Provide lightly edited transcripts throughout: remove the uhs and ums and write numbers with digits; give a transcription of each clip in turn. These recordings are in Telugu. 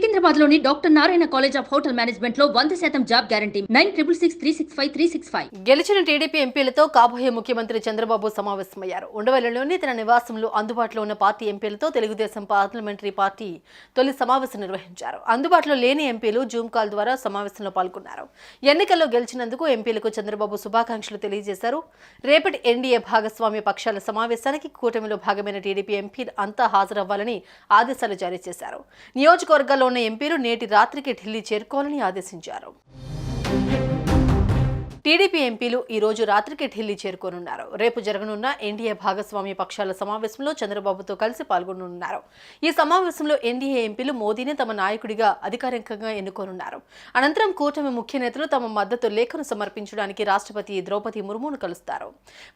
సికింద్రాబాద్ లోని doctor Narayana college of hotel management లో 100% జాబ్ గ్యారంటీ 966365 గెలిచిన టీడీపీ ఎంపీలతో కాబోయే ముఖ్యమంత్రి చంద్రబాబు సమావేశమయ్యారు. ఉండవల్లిలోని తన నివాసంలో అందుబాటులో ఉన్న పార్టీ ఎంపీలతో తెలుగుదేశం పార్లమెంటరీ పార్టీ తొలి సమావేశం నిర్వహించారు. అందుబాటులో లేని ఎంపీలు జూమ్ కాల్ ద్వారా సమావేశంలో పాల్గొన్నారు. ఎన్నికల్లో గెలిచినందుకు ఎంపీలకు చంద్రబాబు శుభాకాంక్షలు తెలియజేశారు. రేపటి ఎన్డీఏ భాగస్వామ్య పక్షాల సమావేశానికి కూటమిలో భాగమైన టీడీపీ ఎంపీలు అంతా హాజరవ్వాలని ఆదేశాలు జారీ చేశారు. నియోజకవర్గాల్లో ఉన్న ఎంపీలు నేటి రాత్రికి ఢిల్లీ చేరుకోవాలని ఆదేశించారు. టీడీపీ ఎంపీలు ఈ రోజు రాత్రికి ఢిల్లీ చేరుకోనున్నారు. రేపు జరగనున్న ఎన్డీఏ భాగస్వామ్య పక్షాల సమావేశంలో చంద్రబాబుతో కలిసి పాల్గొనున్నారు. ఈ సమావేశంలో ఎన్డీఏ ఎంపీలు మోదీని తమ నాయకుడిగా అధికారికంగా ఎన్నుకోనున్నారు. అనంతరం కూటమి ముఖ్య నేతలు తమ మద్దతు లేఖను సమర్పించడానికి రాష్ట్రపతి ద్రౌపది ముర్మును కలుస్తారు.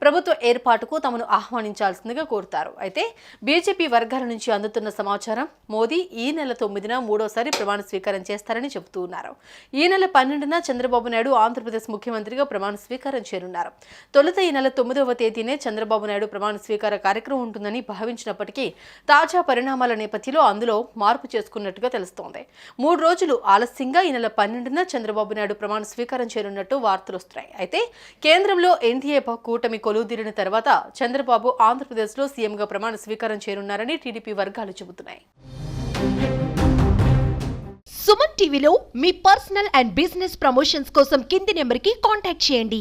ప్రభుత్వ ఏర్పాటుకు తమను ఆహ్వానించాల్సిందిగా కోరుతారు. అయితే బీజేపీ వర్గాల నుంచి అందుతున్న సమాచారం మోదీ ఈ నెల 9న మూడోసారి ప్రమాణ స్వీకారం చేస్తారని చెబుతూ ఉన్నారు. ఈ నెల 12న చంద్రబాబు నాయుడు ఆంధ్రప్రదేశ్ ముఖ్యమంత్రి ప్రమాణ స్వీకారం చేరున్నారు. తొలుత ఈ నెల 9వ తేదీనే చంద్రబాబు నాయుడు ప్రమాణ స్వీకార కార్యక్రమం ఉంటుందని భావించినప్పటికీ తాజా పరిణామాల నేపథ్యంలో అందులో మార్పు చేసుకున్నట్టుగా తెలుస్తోంది. 3 రోజులు ఆలస్యంగా ఈ నెల 12న చంద్రబాబు నాయుడు ప్రమాణ స్వీకారం చేరున్నట్టు వార్తలు వస్తున్నాయి. అయితే కేంద్రంలో ఎన్డీఏ కూటమి కొలువుదీరిన తర్వాత చంద్రబాబు ఆంధ్రప్రదేశ్లో సీఎంగా ప్రమాణ స్వీకారం చేరున్నారని టీడీపీ వర్గాలు చెబుతున్నాయి. సుమన్ టీవీలో మీ పర్సనల్ అండ్ బిజినెస్ ప్రమోషన్స్ కోసం కింది నెంబర్కి కాంటాక్ట్ చేయండి.